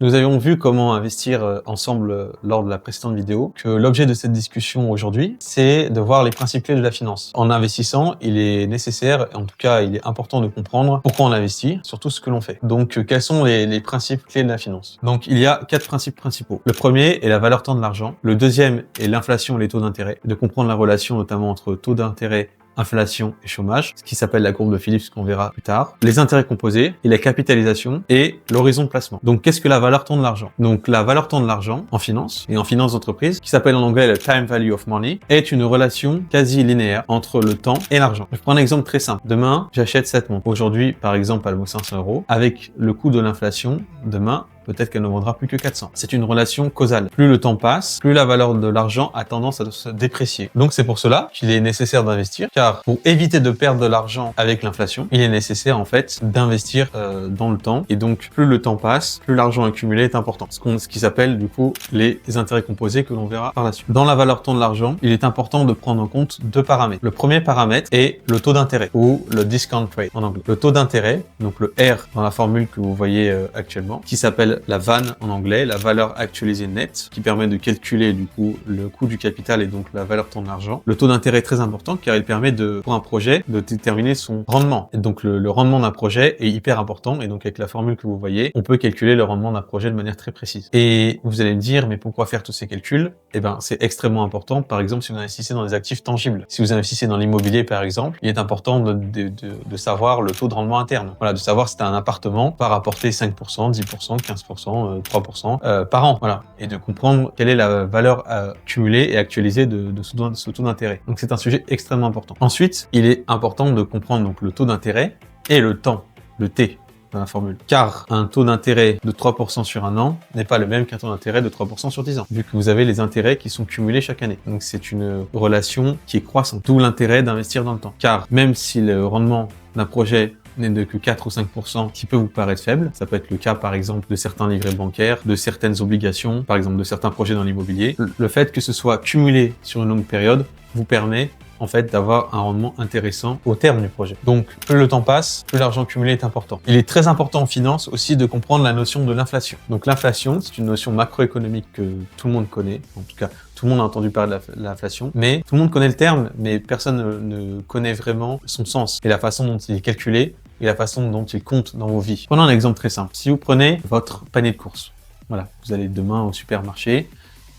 Nous avions vu comment investir ensemble lors de la précédente vidéo, que l'objet de cette discussion aujourd'hui, c'est de voir les principes clés de la finance. En investissant, il est nécessaire, en tout cas il est important de comprendre pourquoi on investit, surtout ce que l'on fait. Donc quels sont les principes clés de la finance? Donc il y a 4 principes principaux. Le premier est la valeur temps de l'argent. Le deuxième est l'inflation et les taux d'intérêt. De comprendre la relation notamment entre taux d'intérêt, inflation et chômage, ce qui s'appelle la courbe de Phillips qu'on verra plus tard, les intérêts composés et la capitalisation et l'horizon de placement. Donc qu'est-ce que la valeur temps de l'argent? Donc la valeur temps de l'argent en finance et en finance d'entreprise, qui s'appelle en anglais le time value of money, est une relation quasi linéaire entre le temps et l'argent. Je prends un exemple très simple. Demain, j'achète cette montre. Aujourd'hui, par exemple, elle vaut 500 €. Avec le coût de l'inflation, demain, peut-être qu'elle ne vaudra plus que 400. C'est une relation causale. Plus le temps passe, plus la valeur de l'argent a tendance à se déprécier. Donc c'est pour cela qu'il est nécessaire d'investir, car pour éviter de perdre de l'argent avec l'inflation, il est nécessaire en fait d'investir dans le temps. Et donc plus le temps passe, plus l'argent accumulé est important. Ce qui s'appelle du coup les intérêts composés que l'on verra par la suite. Dans la valeur temps de l'argent, il est important de prendre en compte 2 paramètres. Le premier paramètre est le taux d'intérêt ou le discount rate en anglais. Le taux d'intérêt, donc le R dans la formule que vous voyez actuellement, qui s'appelle la VAN en anglais, la valeur actualisée nette, qui permet de calculer du coup le coût du capital et donc la valeur temps de l'argent. Le taux d'intérêt est très important car il permet pour un projet de déterminer son rendement. Et donc le rendement d'un projet est hyper important et donc avec la formule que vous voyez, on peut calculer le rendement d'un projet de manière très précise. Et vous allez me dire, mais pourquoi faire tous ces calculs? Eh ben, c'est extrêmement important. Par exemple, si vous investissez dans des actifs tangibles, si vous investissez dans l'immobilier par exemple, il est important de savoir le taux de rendement interne. Voilà, de savoir si un appartement va rapporter 5%, 10%, 15%, 3% par an, voilà, et de comprendre quelle est la valeur cumulée et actualisée de ce taux d'intérêt. Donc c'est un sujet extrêmement important. Ensuite, il est important de comprendre donc le taux d'intérêt et le temps, le T dans la formule, car un taux d'intérêt de 3% sur un an n'est pas le même qu'un taux d'intérêt de 3% sur 10 ans, vu que vous avez les intérêts qui sont cumulés chaque année. Donc c'est une relation qui est croissante, d'où l'intérêt d'investir dans le temps, car même si le rendement d'un projet n'est de que 4 ou 5% qui peut vous paraître faible. Ça peut être le cas, par exemple, de certains livrets bancaires, de certaines obligations, par exemple, de certains projets dans l'immobilier. Le fait que ce soit cumulé sur une longue période vous permet en fait d'avoir un rendement intéressant au terme du projet. Donc plus le temps passe, plus l'argent cumulé est important. Il est très important en finance aussi de comprendre la notion de l'inflation. Donc l'inflation, c'est une notion macroéconomique que tout le monde connaît, en tout cas tout le monde a entendu parler de l'inflation, mais tout le monde connaît le terme, mais personne ne connaît vraiment son sens et la façon dont il est calculé et la façon dont il compte dans vos vies. Prenons un exemple très simple. Si vous prenez votre panier de courses, voilà, vous allez demain au supermarché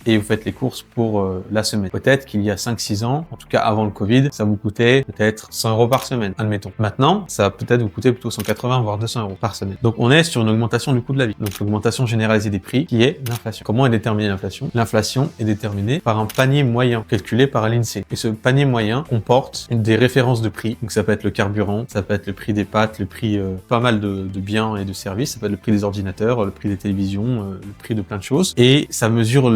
et vous faites les courses pour la semaine. Peut-être qu'il y a 5-6 ans, en tout cas avant le Covid, ça vous coûtait peut-être 100 € par semaine, admettons. Maintenant, ça va peut-être vous coûter plutôt 180 voire 200 € par semaine. Donc on est sur une augmentation du coût de la vie. Donc l'augmentation généralisée des prix qui est l'inflation. Comment est déterminée l'inflation? L'inflation est déterminée par un panier moyen calculé par l'INSEE. Et ce panier moyen comporte des références de prix. Donc ça peut être le carburant, ça peut être le prix des pâtes, le prix pas mal de biens et de services, ça peut être le prix des ordinateurs, le prix des télévisions, le prix de plein de choses. Et ça mesure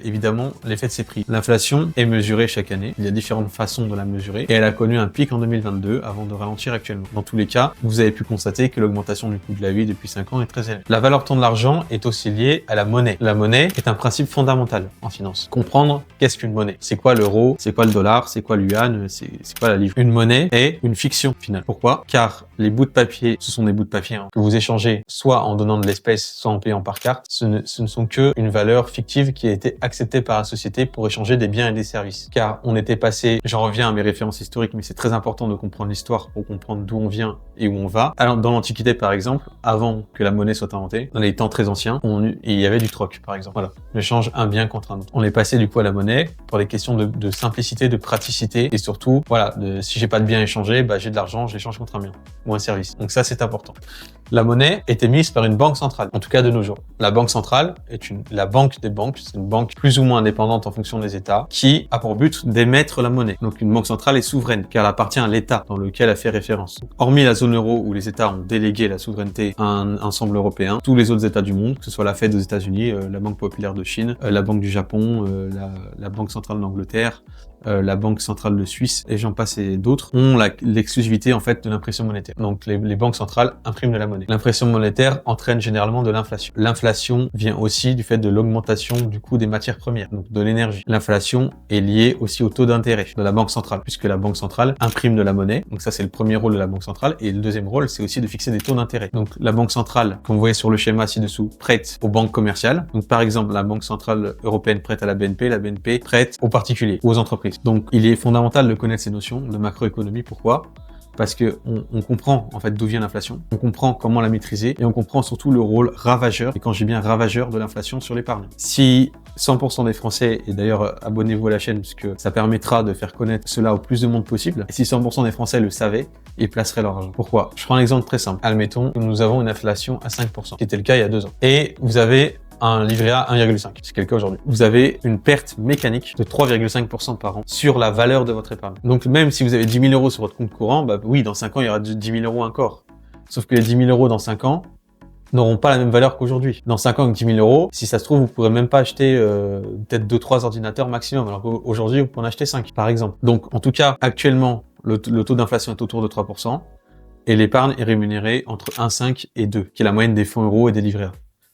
évidemment l'effet de ces prix. L'inflation est mesurée chaque année. Il y a différentes façons de la mesurer et elle a connu un pic en 2022 avant de ralentir actuellement. Dans tous les cas, vous avez pu constater que l'augmentation du coût de la vie depuis 5 ans est très élevée. La valeur temps de l'argent est aussi liée à la monnaie. La monnaie est un principe fondamental en finance. Comprendre qu'est-ce qu'une monnaie. C'est quoi l'euro? C'est quoi le dollar? C'est quoi l'yuan? C'est quoi la livre? Une monnaie est une fiction finale. Pourquoi? Car les bouts de papier, ce sont des bouts de papier que vous échangez soit en donnant de l'espèce, soit en payant par carte. Ce ne sont que une valeur fictive qui a été accepté par la société pour échanger des biens et des services. Car on était passé, j'en reviens à mes références historiques, mais c'est très important de comprendre l'histoire pour comprendre d'où on vient et où on va. Alors, dans l'Antiquité, par exemple, avant que la monnaie soit inventée, dans les temps très anciens, il y avait du troc, par exemple. Voilà. J'échange un bien contre un autre. On est passé du coup à la monnaie pour des questions de simplicité, de praticité et surtout, voilà, si j'ai pas de bien échangé, bah, j'ai de l'argent, je l'échange contre un bien ou un service. Donc ça, c'est important. La monnaie est émise par une banque centrale, en tout cas de nos jours. La banque centrale est la banque des banques, c'est une banque plus ou moins indépendante en fonction des États, qui a pour but d'émettre la monnaie. Donc une banque centrale est souveraine, car elle appartient à l'État dans lequel elle fait référence. Hormis la zone euro où les États ont délégué la souveraineté à un ensemble européen, tous les autres États du monde, que ce soit la Fed aux États-Unis, la Banque populaire de Chine, la Banque du Japon, la Banque centrale d'Angleterre, la Banque centrale de Suisse et j'en passe et d'autres ont l'exclusivité en fait de l'impression monétaire. Donc les banques centrales impriment de la monnaie. L'impression monétaire entraîne généralement de l'inflation. L'inflation vient aussi du fait de l'augmentation du coût des matières premières, donc de l'énergie. L'inflation est liée aussi au taux d'intérêt de la banque centrale, puisque la banque centrale imprime de la monnaie. Donc ça, c'est le premier rôle de la banque centrale. Et le deuxième rôle, c'est aussi de fixer des taux d'intérêt. Donc la banque centrale, comme vous voyez sur le schéma ci-dessous, prête aux banques commerciales. Donc par exemple, la Banque centrale européenne prête à la BNP prête aux particuliers, aux entreprises. Donc il est fondamental de connaître ces notions de macroéconomie. Pourquoi ? Parce que on comprend en fait d'où vient l'inflation, on comprend comment la maîtriser et on comprend surtout le rôle ravageur, et quand j'ai bien ravageur, de l'inflation sur l'épargne. Si 100% des Français, et d'ailleurs abonnez-vous à la chaîne puisque ça permettra de faire connaître cela au plus de monde possible, et si 100% des Français le savaient, ils placeraient leur argent. Pourquoi ? Je prends un exemple très simple. Admettons que nous avons une inflation à 5%, qui était le cas il y a 2 ans, et vous avez un livret A 1,5, c'est le cas aujourd'hui. Vous avez une perte mécanique de 3,5% par an sur la valeur de votre épargne. Donc même si vous avez 10 000 euros sur votre compte courant, bah oui, dans 5 ans, il y aura 10 000 euros encore. Sauf que les 10 000 euros dans 5 ans n'auront pas la même valeur qu'aujourd'hui. Dans 5 ans, avec 10 000 euros, si ça se trouve, vous pourrez même pas acheter peut-être 2-3 ordinateurs maximum, alors qu'aujourd'hui, vous pouvez en acheter 5, par exemple. Donc en tout cas, actuellement, le taux d'inflation est autour de 3%, et l'épargne est rémunérée entre 1,5 et 2, qui est la moyenne des fonds euros et des livrets A.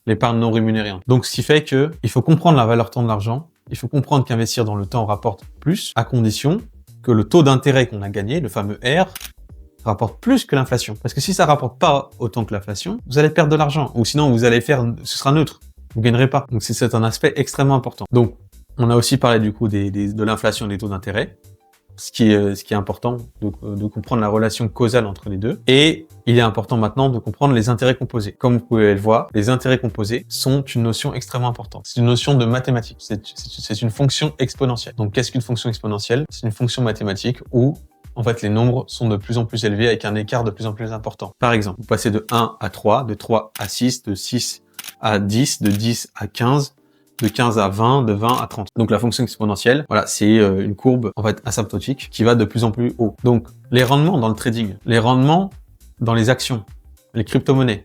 L'épargne non rémunérée. Donc, ce qui fait que il faut comprendre la valeur temps de l'argent. Il faut comprendre qu'investir dans le temps rapporte plus, à condition que le taux d'intérêt qu'on a gagné, le fameux R, rapporte plus que l'inflation. Parce que si ça rapporte pas autant que l'inflation, vous allez perdre de l'argent. Ou sinon, ce sera neutre. Vous gagnerez pas. Donc, c'est un aspect extrêmement important. Donc, on a aussi parlé du coup de l'inflation et des taux d'intérêt. Ce qui est important de comprendre la relation causale entre les deux. Et il est important maintenant de comprendre les intérêts composés. Comme vous pouvez le voir, les intérêts composés sont une notion extrêmement importante. C'est une notion de mathématiques. C'est une fonction exponentielle. Donc, qu'est-ce qu'une fonction exponentielle ? C'est une fonction mathématique où, en fait, les nombres sont de plus en plus élevés avec un écart de plus en plus important. Par exemple, vous passez de 1 à 3, de 3 à 6, de 6 à 10, de 10 à 15, de 15 à 20, de 20 à 30. Donc la fonction exponentielle, voilà, c'est une courbe en fait asymptotique qui va de plus en plus haut. Donc les rendements dans le trading, les rendements dans les actions, les crypto-monnaies,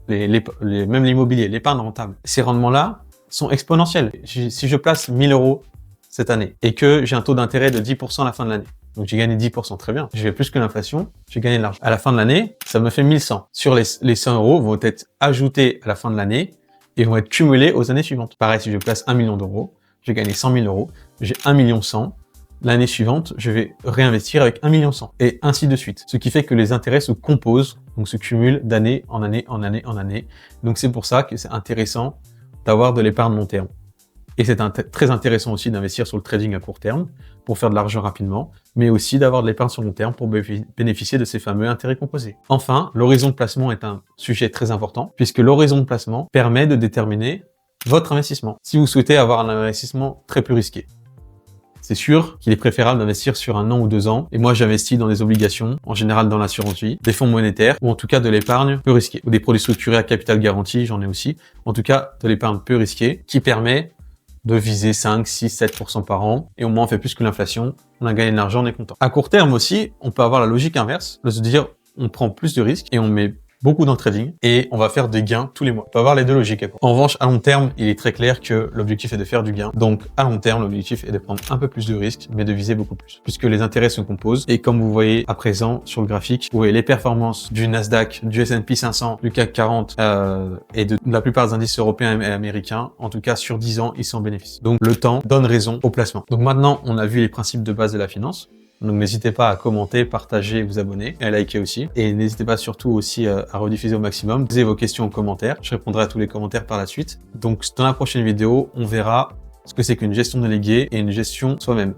même l'immobilier, l'épargne rentable, ces rendements-là sont exponentiels. Si je place 1000 euros cette année et que j'ai un taux d'intérêt de 10% à la fin de l'année, donc j'ai gagné 10%, très bien. J'ai fait plus que l'inflation, j'ai gagné de l'argent. À la fin de l'année, ça me fait 1100. Sur les 100 euros vont être ajoutés à la fin de l'année et vont être cumulés aux années suivantes. Pareil, si je place 1 million d'euros, j'ai gagné 100 000 euros, j'ai 1 million 100. L'année suivante, je vais réinvestir avec 1 million 100. Et ainsi de suite. Ce qui fait que les intérêts se composent, donc se cumulent d'année en année, en année, en année. Donc c'est pour ça que c'est intéressant d'avoir de l'épargne long terme. Et c'est très intéressant aussi d'investir sur le trading à court terme pour faire de l'argent rapidement, mais aussi d'avoir de l'épargne sur long terme pour bénéficier de ces fameux intérêts composés. Enfin, l'horizon de placement est un sujet très important puisque l'horizon de placement permet de déterminer votre investissement. Si vous souhaitez avoir un investissement très peu risqué, c'est sûr qu'il est préférable d'investir sur 1 an ou 2 ans. Et moi, j'investis dans des obligations, en général dans l'assurance vie, des fonds monétaires, ou en tout cas de l'épargne peu risquée. Ou des produits structurés à capital garanti, j'en ai aussi. En tout cas, de l'épargne peu risquée, qui permet de viser 5, 6, 7% par an. Et au moins, on fait plus que l'inflation. On a gagné de l'argent, on est content. À court terme aussi, on peut avoir la logique inverse, de se dire, on prend plus de risques et on met beaucoup dans le trading et on va faire des gains tous les mois. On peut avoir les deux logiques. En revanche, à long terme, il est très clair que l'objectif est de faire du gain. Donc, à long terme, l'objectif est de prendre un peu plus de risques, mais de viser beaucoup plus, puisque les intérêts se composent. Et comme vous voyez à présent sur le graphique, vous voyez les performances du Nasdaq, du S&P 500, du CAC 40 et de la plupart des indices européens et américains. En tout cas, sur 10 ans, ils sont en bénéfice. Donc, le temps donne raison au placement. Donc maintenant, on a vu les principes de base de la finance. Donc n'hésitez pas à commenter, partager, vous abonner et à liker aussi. Et n'hésitez pas surtout aussi à rediffuser au maximum. Posez vos questions en commentaire. Je répondrai à tous les commentaires par la suite. Donc dans la prochaine vidéo, on verra ce que c'est qu'une gestion déléguée et une gestion soi-même.